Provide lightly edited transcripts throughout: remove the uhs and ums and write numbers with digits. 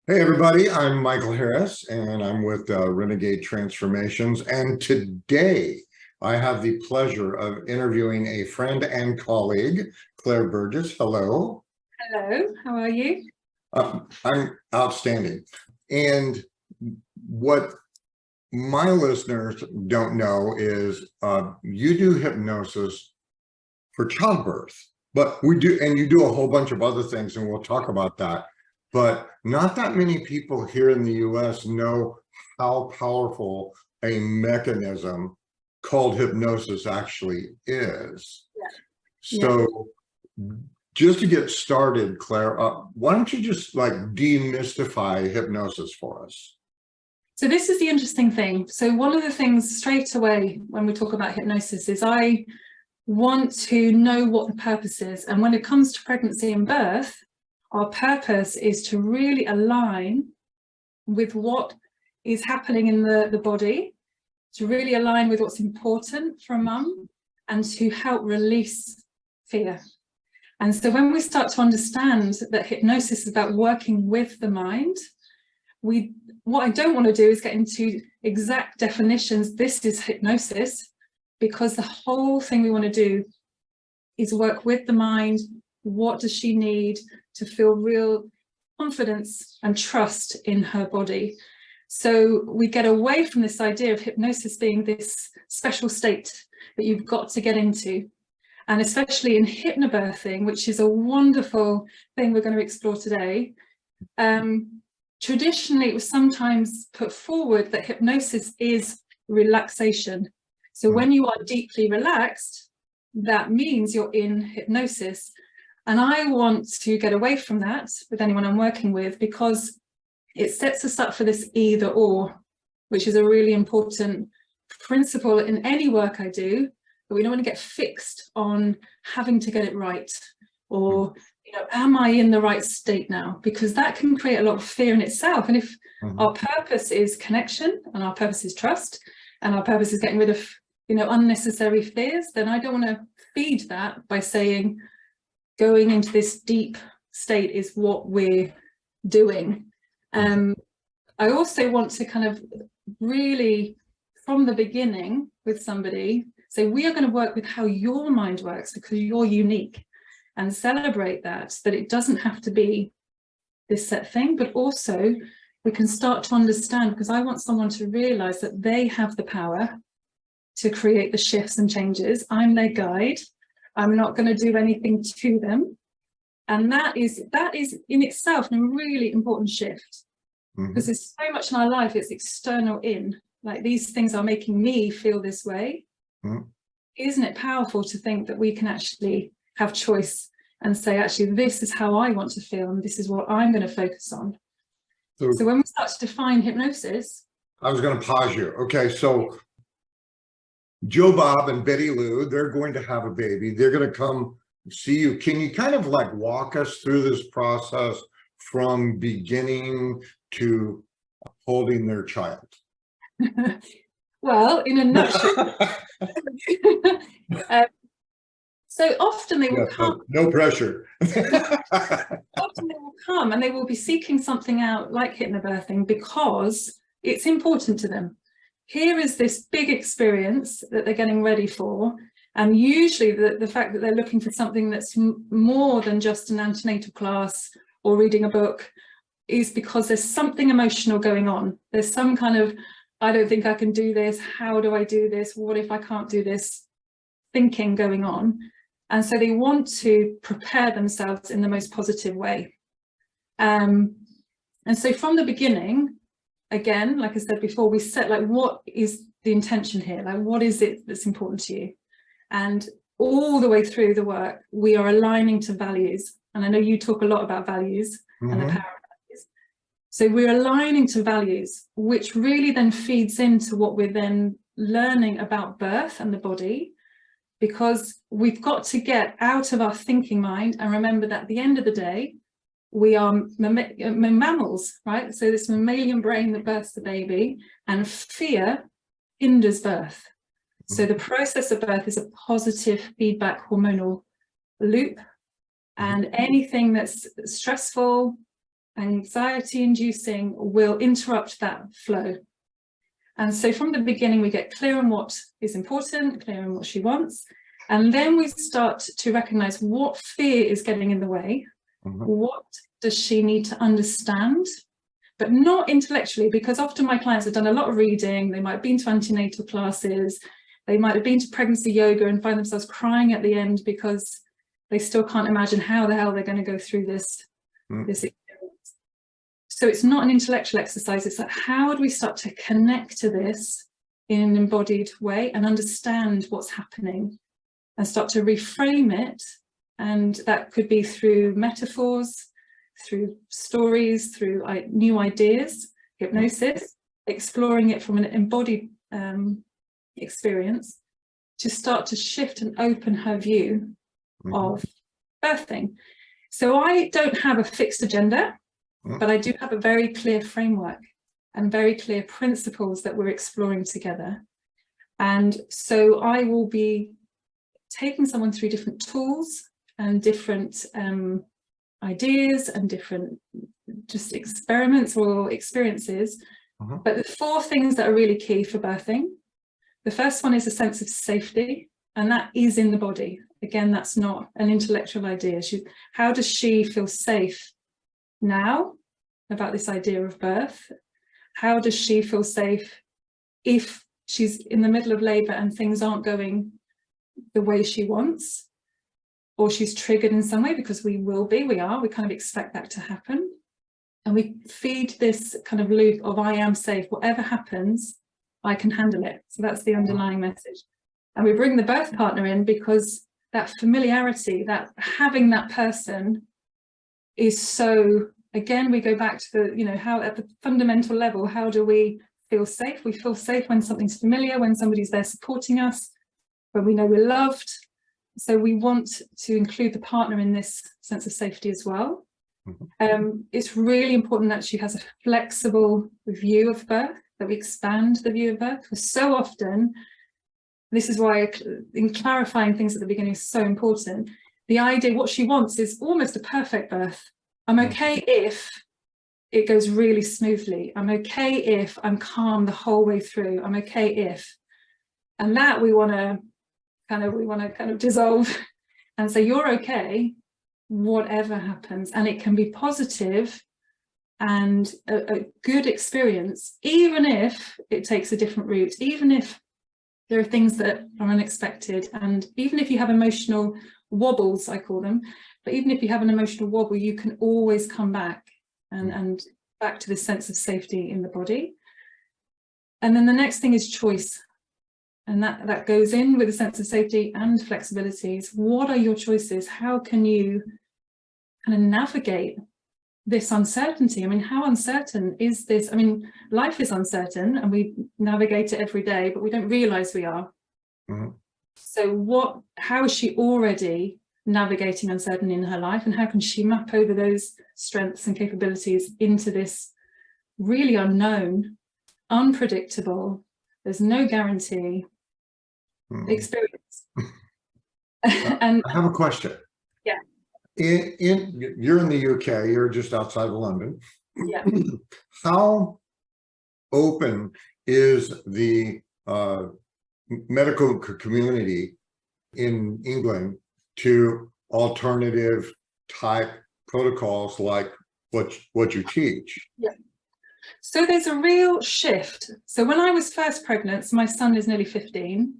Hey everybody, I'm Michael Harris and I'm with Renegade Transformations, and today I have the pleasure of interviewing a friend and colleague, Clare Burgess. Hello. Hello, how are you? I'm outstanding. And what my listeners don't know is you do hypnosis for childbirth, but we do, and you do a whole bunch of other things, and we'll talk about that. But not that many people here in the US know how powerful a mechanism called hypnosis actually is. Yeah. So just to get started, Clare, why don't you just like demystify hypnosis for us? So this is the interesting thing. So one of the things straight away when we talk about hypnosis is I want to know what the purpose is. And when it comes to pregnancy and birth, our purpose is to really align with what is happening in the body, to really align with what's important for a mum, and to help release fear. And so when we start to understand that hypnosis is about working with the mind, what I don't want to do is get into exact definitions. This is hypnosis, because the whole thing we want to do is work with the mind. What does she need to feel real confidence and trust in her body? So we get away from this idea of hypnosis being this special state that you've got to get into. And especially in hypnobirthing, which is a wonderful thing we're going to explore today. Traditionally, it was sometimes put forward that hypnosis is relaxation. So when you are deeply relaxed, that means you're in hypnosis. And I want to get away from that with anyone I'm working with, because it sets us up for this either or, which is a really important principle in any work I do. But we don't want to get fixed on having to get it right, or, am I in the right state now? Because that can create a lot of fear in itself. And if our purpose is connection, and our purpose is trust, and our purpose is getting rid of, unnecessary fears, then I don't want to feed that by saying going into this deep state is what we're doing. I also want to kind of really, from the beginning with somebody, say we are going to work with how your mind works, because you're unique, and celebrate that it doesn't have to be this set thing, but also we can start to understand, because I want someone to realize that they have the power to create the shifts and changes. I'm their guide. I'm not going to do anything to them. And that is in itself a really important shift, because there's so much in our life, it's external in, like these things are making me feel this way. Isn't it powerful to think that we can actually have choice and say, actually, this is how I want to feel, and this is what I'm going to focus on. So when we start to define hypnosis. I was going to pause you. Okay, so Joe Bob and Betty Lou, they're going to have a baby. They're going to come see you. Can you kind of like walk us through this process from beginning to holding their child? Well, in a nutshell. So often they will come. No pressure. Often they will come and they will be seeking something out like hypnobirthing, because it's important to them. Here is this big experience that they're getting ready for. And usually the fact that they're looking for something that's more than just an antenatal class or reading a book is because there's something emotional going on. There's some kind of, I don't think I can do this. How do I do this? What if I can't do this? Thinking going on. And so they want to prepare themselves in the most positive way. And so from the beginning, again, like I said before, we set like, what is the intention here? Like, what is it that's important to you? And all the way through the work, we are aligning to values. And I know you talk a lot about values and the power of values. So we're aligning to values, which really then feeds into what we're then learning about birth and the body, because we've got to get out of our thinking mind and remember that at the end of the day, we are mammals, right? So this mammalian brain that births the baby, and fear hinders birth. So the process of birth is a positive feedback hormonal loop, and anything that's stressful, anxiety inducing, will interrupt that flow. And so from the beginning, we get clear on what is important, clear on what she wants. And then we start to recognize what fear is getting in the way. What does she need to understand? But not intellectually, because often my clients have done a lot of reading. They might have been to antenatal classes. They might have been to pregnancy yoga and find themselves crying at the end because they still can't imagine how the hell they're going to go through this experience. So it's not an intellectual exercise. It's like, how do we start to connect to this in an embodied way and understand what's happening and start to reframe it? And that could be through metaphors, through stories, through new ideas, hypnosis, exploring it from an embodied experience to start to shift and open her view of birthing. So I don't have a fixed agenda, but I do have a very clear framework and very clear principles that we're exploring together. And so I will be taking someone through different tools and different ideas and different just experiments or experiences. But the 4 things that are really key for birthing. The first one is a sense of safety, and that is in the body. Again, that's not an intellectual idea. How does she feel safe now about this idea of birth? How does she feel safe if she's in the middle of labour and things aren't going the way she wants? Or she's triggered in some way, because we kind of expect that to happen. And we feed this kind of loop of I am safe, whatever happens, I can handle it. So that's the underlying message. And we bring the birth partner in because that familiarity, that having that person is so, again, we go back to the, how at the fundamental level, how do we feel safe? We feel safe when something's familiar, when somebody's there supporting us, when we know we're loved. So we want to include the partner in this sense of safety as well. It's really important that she has a flexible view of birth, that we expand the view of birth. Because so often, this is why in clarifying things at the beginning is so important. The idea, what she wants is almost a perfect birth. I'm okay if it goes really smoothly. I'm okay if I'm calm the whole way through. I'm okay if. And that we want to kind of dissolve and say, you're okay, whatever happens. And it can be positive and a good experience, even if it takes a different route, even if there are things that are unexpected, and even if you have emotional wobbles, I call them, but even if you have an emotional wobble, you can always come back and back to this sense of safety in the body. And then the next thing is choice. And that goes in with a sense of safety and flexibilities. What are your choices? How can you kind of navigate this uncertainty? I mean, how uncertain is this? I mean, life is uncertain and we navigate it every day, but we don't realize we are. So how is she already navigating uncertainty in her life, and how can she map over those strengths and capabilities into this really unknown, unpredictable, there's no guarantee experience? And I have a question. Yeah. You're in the UK, you're just outside of London. Yeah. How open is the medical community in England to alternative type protocols like what you teach? Yeah. So there's a real shift. So when I was first pregnant, so my son is nearly 15,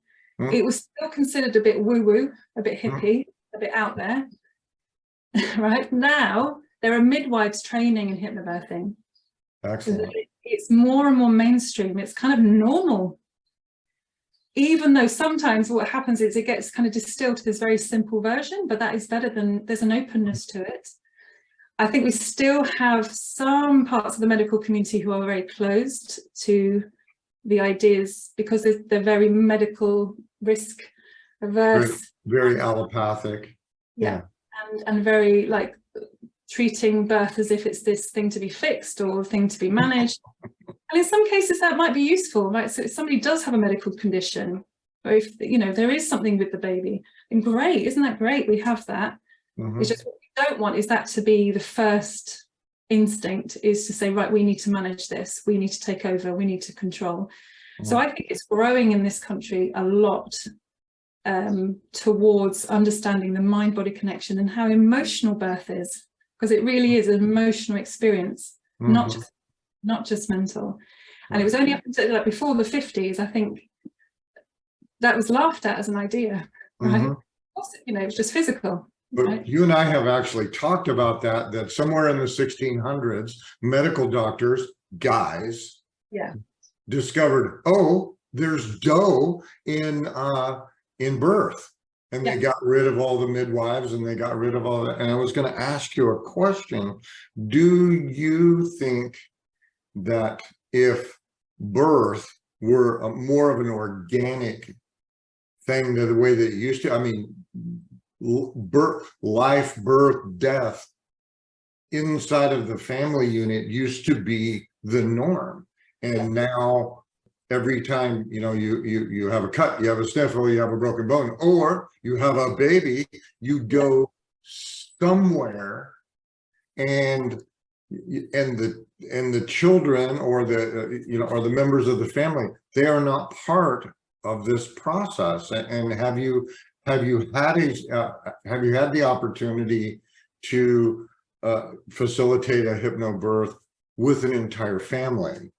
it was still considered a bit woo-woo, a bit hippie, a bit out there. Right now, there are midwives training in hypnobirthing. Excellent. It's more and more mainstream. It's kind of normal. Even though sometimes what happens is it gets kind of distilled to this very simple version, but that is better than, there's an openness to it. I think we still have some parts of the medical community who are very closed to the ideas because they're very medical risk averse. Very allopathic. Yeah. And very like treating birth as if it's this thing to be fixed or thing to be managed. And in some cases that might be useful, right? So if somebody does have a medical condition, or if there is something with the baby, and great, isn't that great? We have that. It's just what we don't want is that to be the first instinct is to say, right, we need to manage this, we need to take over, we need to control. So I think it's growing in this country a lot towards understanding the mind-body connection and how emotional birth is, because it really is an emotional experience, not just mental. And it was only up until like before the 50s, I think, that was laughed at as an idea, right? You know, it's just physical. But right? you and I have actually talked about that somewhere in the 1600s, medical doctors, guys, discovered, oh, there's dough in birth. And they got rid of all the midwives, and they got rid of all that. And I was going to ask you a question. Do you think that if birth were more of an organic thing to the way that it used to, I mean, life, birth, death inside of the family unit used to be the norm, and now every time, you know, you have a cut, you have a sniffle, you have a broken bone, or you have a baby, you go somewhere, and the children, or the you know, or the members of the family, they are not part of this process. And have you had the opportunity to facilitate a hypnobirth with an entire family?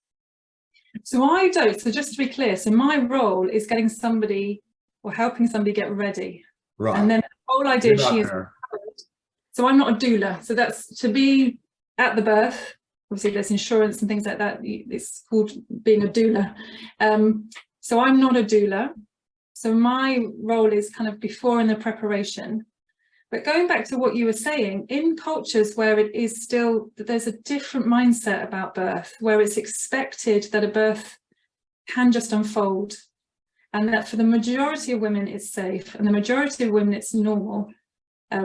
So I don't. So just to be clear, so my role is getting somebody or helping somebody get ready. Right. And then the whole idea she is. So I'm not a doula. So that's to be at the birth. Obviously, there's insurance and things like that. It's called being a doula. So I'm not a doula. So my role is kind of before in the preparation. But going back to what you were saying, in cultures where it is still, there's a different mindset about birth, where it's expected that a birth can just unfold, and that for the majority of women it's safe, and the majority of women it's normal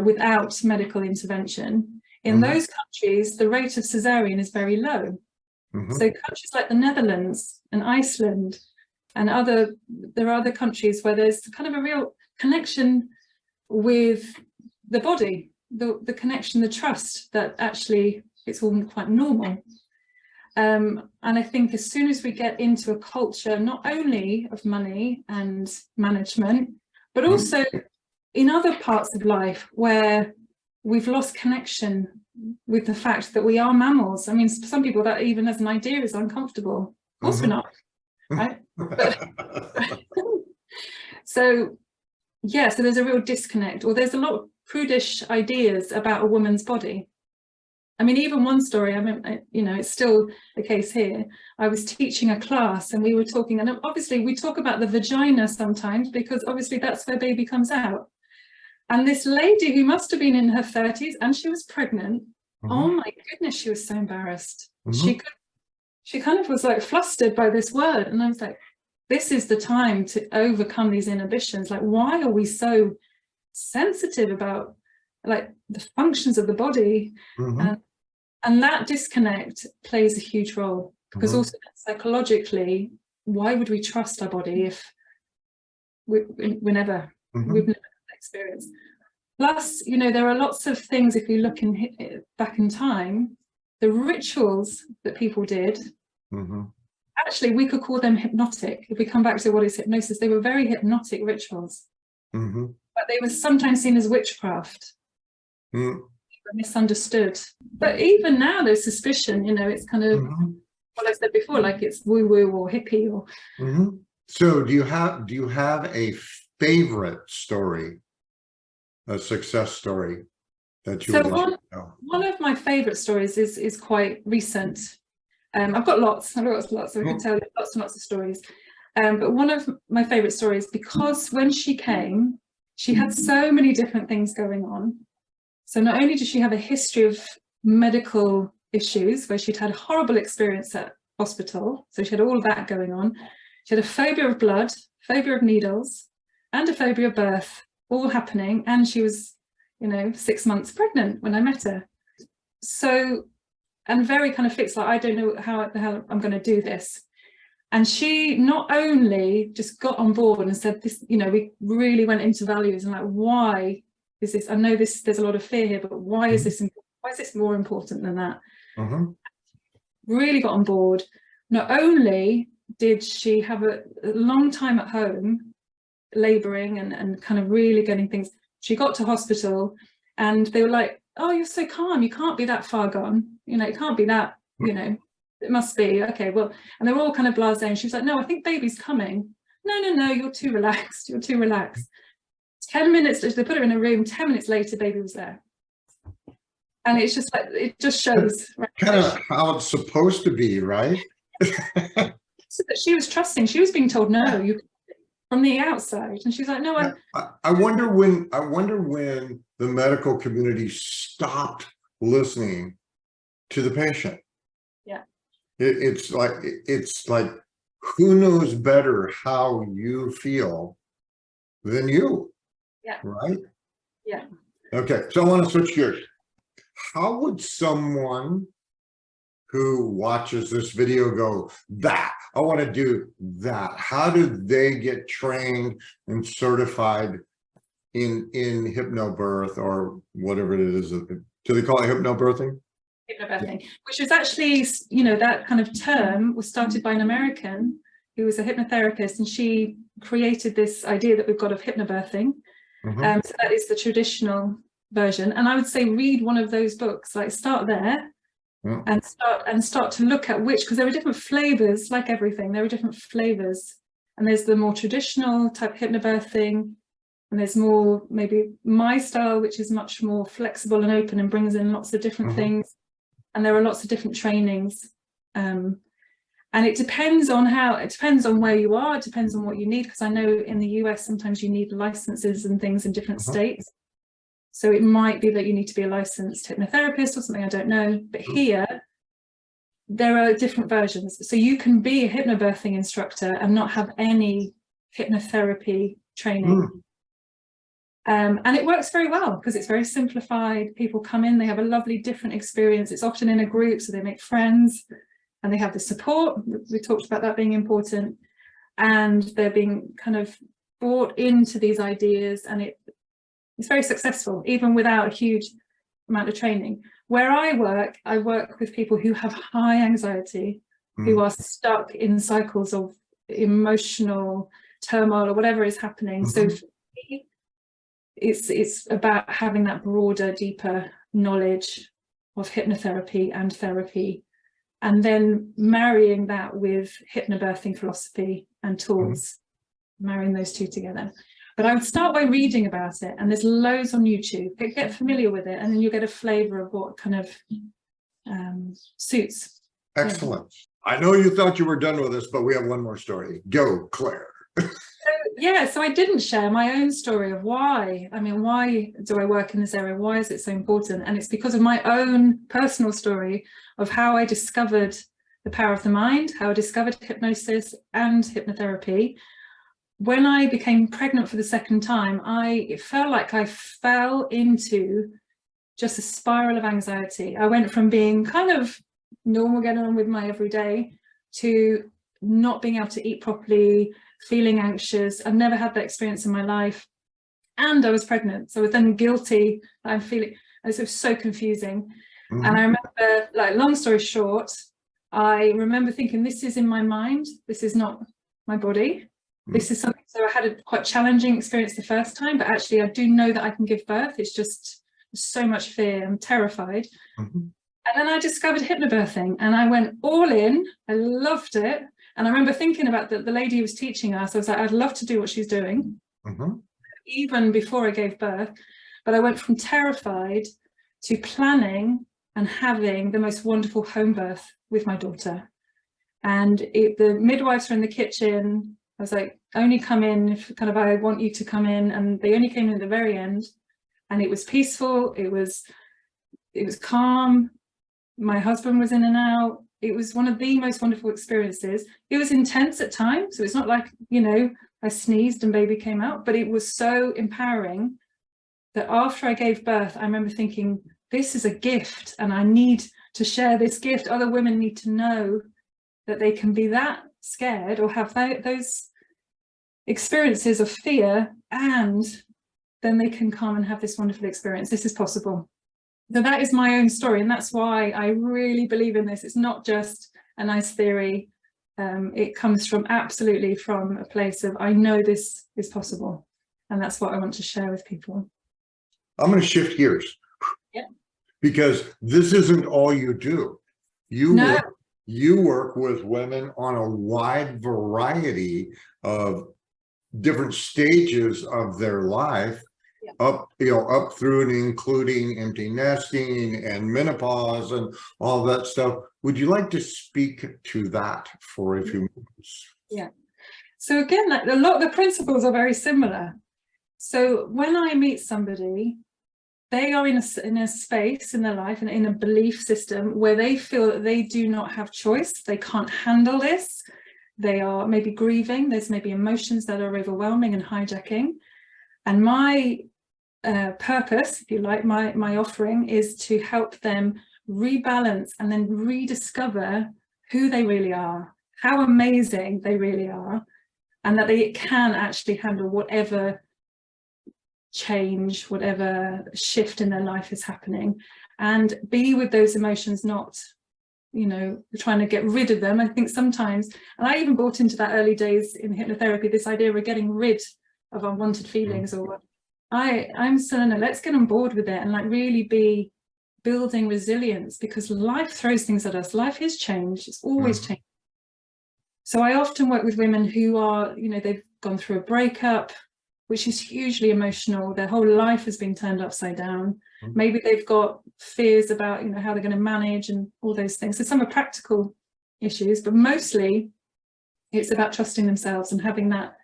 without medical intervention. In those countries, the rate of cesarean is very low. So countries like the Netherlands and Iceland and there are other countries where there's kind of a real connection with the body, the connection, the trust that actually it's all quite normal. And I think as soon as we get into a culture, not only of money and management, but also in other parts of life where we've lost connection with the fact that we are mammals. I mean, for some people that even as an idea is uncomfortable. Of course we're not, right? So yeah, so there's a real disconnect, or there's a lot of prudish ideas about a woman's body. I mean, even one story, I mean, you know, it's still the case here. I was teaching a class and we were talking, and obviously we talk about the vagina sometimes because obviously that's where baby comes out. And this lady who must have been in her 30s and she was pregnant, oh my goodness, she was so embarrassed. She kind of was like flustered by this word. And I was like, this is the time to overcome these inhibitions. Like, why are we so sensitive about like the functions of the body? And that disconnect plays a huge role, because also psychologically, why would we trust our body if we've never had that experience? Plus, you know, there are lots of things, if you look back in time, the rituals that people did, actually we could call them hypnotic. If we come back to what is hypnosis, they were very hypnotic rituals, but they were sometimes seen as witchcraft. Misunderstood. But even now there's suspicion, you know, it's kind of what I said before, like it's woo-woo or hippie or So do you have a favorite story, a success story that you would like to know? One of my favorite stories is quite recent. I've got lots, so I can tell you lots and lots of stories. But one of my favorite stories, because when she came, she had so many different things going on. So not only did she have a history of medical issues where she'd had a horrible experience at hospital, so she had all of that going on. She had a phobia of blood, phobia of needles, and a phobia of birth, all happening. And she was, you know, 6 months pregnant when I met her. So, and very kind of fixed, like, I don't know how the hell I'm going to do this. And she not only just got on board and said this, you know, we really went into values and like, why is this? I know there's a lot of fear here, but why is this important? Why is this more important than that? Mhm. Really got on board. Not only did she have a long time at home laboring and kind of really getting things, she got to hospital and they were like, oh, you're so calm, you can't be that far gone, you know, it can't be that, you know, it must be okay, well, and they were all kind of blasé, and she was like, no, I think baby's coming. No, you're too relaxed, you're too relaxed. 10 minutes, they put her in a room, 10 minutes later baby was there. And it's just like, it just shows Kind of how it's supposed to be, right? so that she was trusting, she was being told no, you from the outside, and she's like, no, I wonder when the medical community stopped listening to the patient. Yeah. It's like who knows better how you feel than you? Yeah. Right? Yeah. Okay, so I want to switch gears. How would someone who watches this video go, that I want to do that? How do they get trained and certified in hypnobirth or whatever it is? Do they call it hypnobirthing? Hypnobirthing, which was actually, you know, that kind of term was started by an American who was a hypnotherapist, and she created this idea that we've got of hypnobirthing. So that is the traditional version, and I would say read one of those books, like start there. And start to look at which, because there are different flavors, like everything, there are different flavors, and there's the more traditional type hypnobirthing, and there's more maybe my style, which is much more flexible and open and brings in lots of different things, and there are lots of different trainings, and it depends on where you are, it depends on what you need, because I know in the US sometimes you need licenses and things in different states. So it might be that you need to be a licensed hypnotherapist or something, I don't know. But here, there are different versions. So you can be a hypnobirthing instructor and not have any hypnotherapy training. And it works very well because it's very simplified. People come in, they have a lovely different experience. It's often in a group, so they make friends and they have the support. We talked about that being important. And they're being kind of brought into these ideas, and it's very successful, even without a huge amount of training. Where I work with people who have high anxiety, who are stuck in cycles of emotional turmoil or whatever is happening. So for me, it's about having that broader, deeper knowledge of hypnotherapy and therapy, and then marrying that with hypnobirthing philosophy and tools, marrying those two together. But I would start by reading about it, and there's loads on YouTube. Get familiar with it, and then you get a flavor of what kind of suits. Excellent. I know you thought you were done with this, but we have one more story. Go, Claire. So I didn't share my own story of why. I mean, why do I work in this area? Why is it so important? And it's because of my own personal story of how I discovered the power of the mind, how I discovered hypnosis and hypnotherapy. When I became pregnant for the second time, it felt like I fell into just a spiral of anxiety. I went from being kind of normal, getting on with my everyday, to not being able to eat properly, feeling anxious. I've never had that experience in my life. And I was pregnant. So I was then guilty. I'm feeling, it was so confusing. And I remember, like, long story short, I remember thinking, this is in my mind. This is not my body. This is something, so I had a quite challenging experience the first time, but actually I do know that I can give birth. It's just so much fear. I'm terrified. And then I discovered hypnobirthing and I went all in. I loved it. And I remember thinking about the lady who was teaching us. I was like, I'd love to do what she's doing, even before I gave birth. But I went from terrified to planning and having the most wonderful home birth with my daughter. And the midwives were in the kitchen. I was like, only come in if kind of I want you to come in, and they only came in at the very end, and it was peaceful. It was calm. My husband was in and out. It was one of the most wonderful experiences. It was intense at times, so it's not like, you know, I sneezed and baby came out, but it was so empowering that after I gave birth, I remember thinking, this is a gift, and I need to share this gift. Other women need to know that they can be that scared or have those experiences of fear, and then they can come and have this wonderful experience. This is possible. So that is my own story, and that's why I really believe in this. It's not just a nice theory. It comes from absolutely from a place of, I know this is possible, and that's what I want to share with people. I'm going to shift gears. Yeah. Because this isn't all you do. No. You work with women on a wide variety of different stages of their life, Yeah. up through and including empty nesting and menopause and all that stuff. Would you like to speak to that for a few minutes? Yeah. So again, a lot of the principles are very similar. So when I meet somebody, they are in a space in their life and in a belief system where they feel that they do not have choice. They can't handle this. They are maybe grieving. There's maybe emotions that are overwhelming and hijacking. And my purpose, if you like, my offering is to help them rebalance and then rediscover who they really are, how amazing they really are, and that they can actually handle whatever change, whatever shift in their life is happening, and be with those emotions, not, trying to get rid of them. I think sometimes, and I even brought into that early days in hypnotherapy, this idea of getting rid of unwanted feelings, or I'm saying, no, let's get on board with it and like really be building resilience, because life throws things at us. Life is change. It's always change. So I often work with women who are, they've gone through a breakup, which is hugely emotional. Their whole life has been turned upside down. Maybe they've got fears about, how they're going to manage and all those things. So some are practical issues, but mostly it's about trusting themselves and having that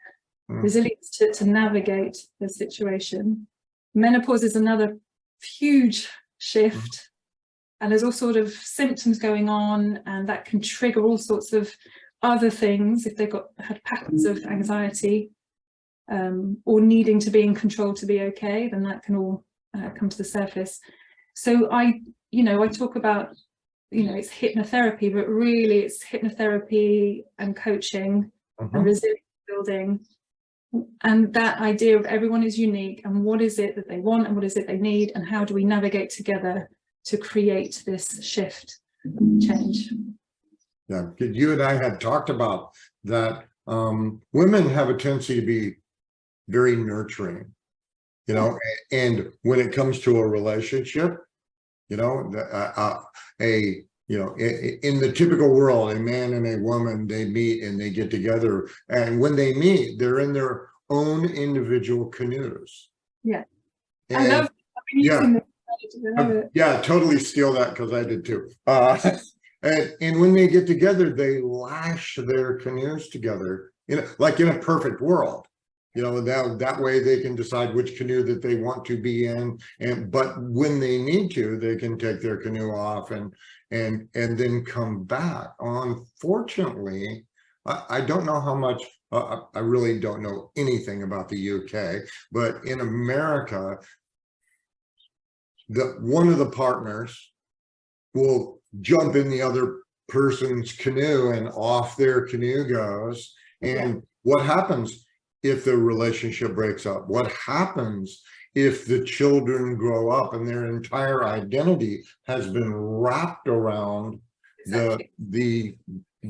resilience to navigate the situation. Menopause is another huge shift, and there's all sort of symptoms going on, and that can trigger all sorts of other things if they've had patterns of anxiety, or needing to be in control to be okay, then that can all come to the surface. So I talk about, it's hypnotherapy, but really it's hypnotherapy and coaching and resilience building, and that idea of everyone is unique, and what is it that they want and what is it they need, and how do we navigate together to create this shift, change. Yeah, you and I had talked about that. Women have a tendency to be very nurturing, and when it comes to a relationship, in the typical world, a man and a woman, they meet and they get together, and when they meet, they're in their own individual canoes. Yeah, and I love using totally steal that, because I did too. And when they get together, they lash their canoes together, like in a perfect world. That way they can decide which canoe that they want to be in, but when they need to, they can take their canoe off and then come back. Unfortunately, I don't know how much, I really don't know anything about the UK, but in America, one of the partners will jump in the other person's canoe and off their canoe goes. And what happens if the relationship breaks up? What happens if the children grow up and their entire identity has been wrapped around the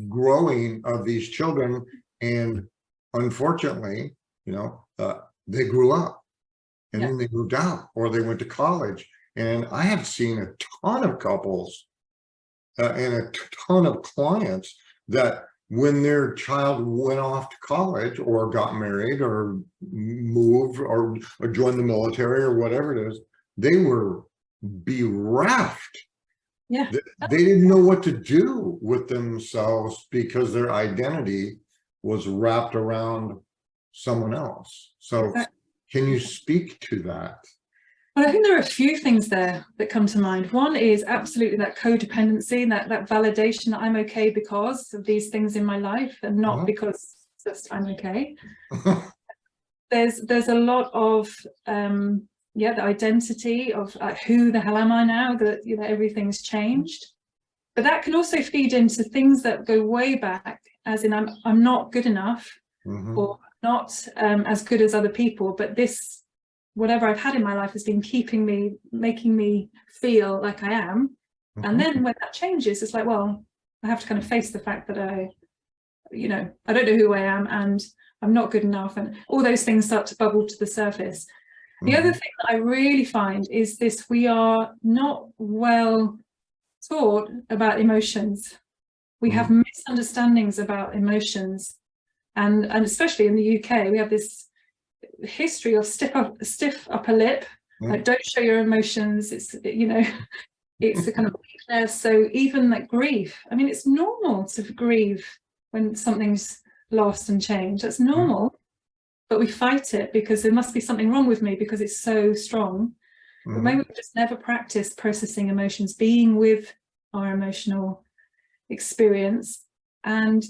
growing of these children? And unfortunately, they grew up and then they moved out, or they went to college. And I have seen a ton of couples and a ton of clients that when their child went off to college or got married or moved or joined the military or whatever it is, they were bereft. Yeah, they didn't know what to do with themselves because their identity was wrapped around someone else. So can you speak to that? Well, I think there are a few things there that come to mind. One is absolutely that codependency, that validation that I'm okay because of these things in my life, and not because just I'm okay. There's a lot of the identity of who the hell am I now, that everything's changed. But that can also feed into things that go way back, as in I'm not good enough, or not as good as other people, but this whatever I've had in my life has been keeping me, making me feel like I am. And then when that changes, it's like, well, I have to kind of face the fact that I don't know who I am, and I'm not good enough, and all those things start to bubble to the surface. The other thing that I really find is this: we are not well taught about emotions. We have misunderstandings about emotions, and especially in the UK, we have this history of stiff upper lip, like don't show your emotions. It's it's a kind of weakness. So even like grief, I mean, it's normal to grieve when something's lost and changed. That's normal, but we fight it because there must be something wrong with me because it's so strong. But maybe we just never practice processing emotions, being with our emotional experience. And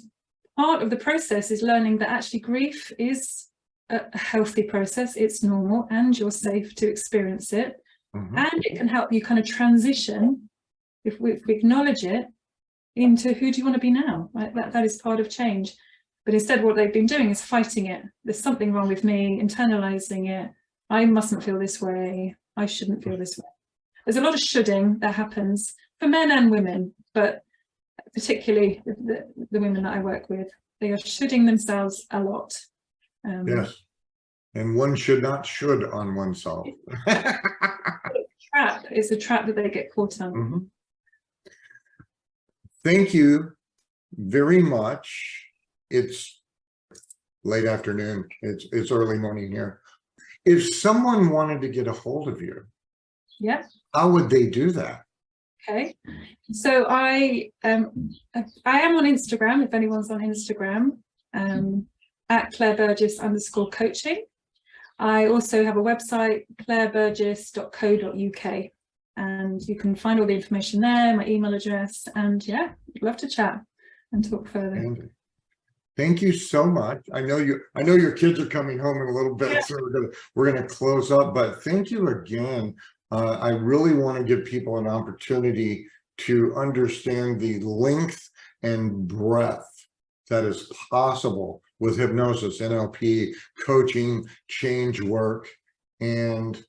part of the process is learning that actually grief is a healthy process. It's normal, and you're safe to experience it. And it can help you kind of transition, if we acknowledge it, into who do you want to be now? Right? That is part of change. But instead, what they've been doing is fighting it. There's something wrong with me, internalizing it. I mustn't feel this way. I shouldn't feel this way. There's a lot of shoulding that happens for men and women, but particularly the women that I work with, they are shoulding themselves a lot. Yes. And one should not should on oneself. It's a trap that they get caught on. Thank you very much. It's late afternoon. It's early morning here. If someone wanted to get a hold of you, how would they do that? Okay, so I am on Instagram, if anyone's on Instagram, at Clare Burgess _coaching. I also have a website, clareburgess.co.uk, and you can find all the information there, my email address, and yeah, I'd love to chat and talk further. And thank you so much. I know your kids are coming home in a little bit, so we're gonna close up, but thank you again. I really want to give people an opportunity to understand the length and breadth that is possible with hypnosis, NLP, coaching, change work. And,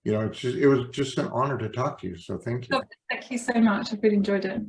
it was just an honor to talk to you. So thank you. Thank you so much. I've really enjoyed it.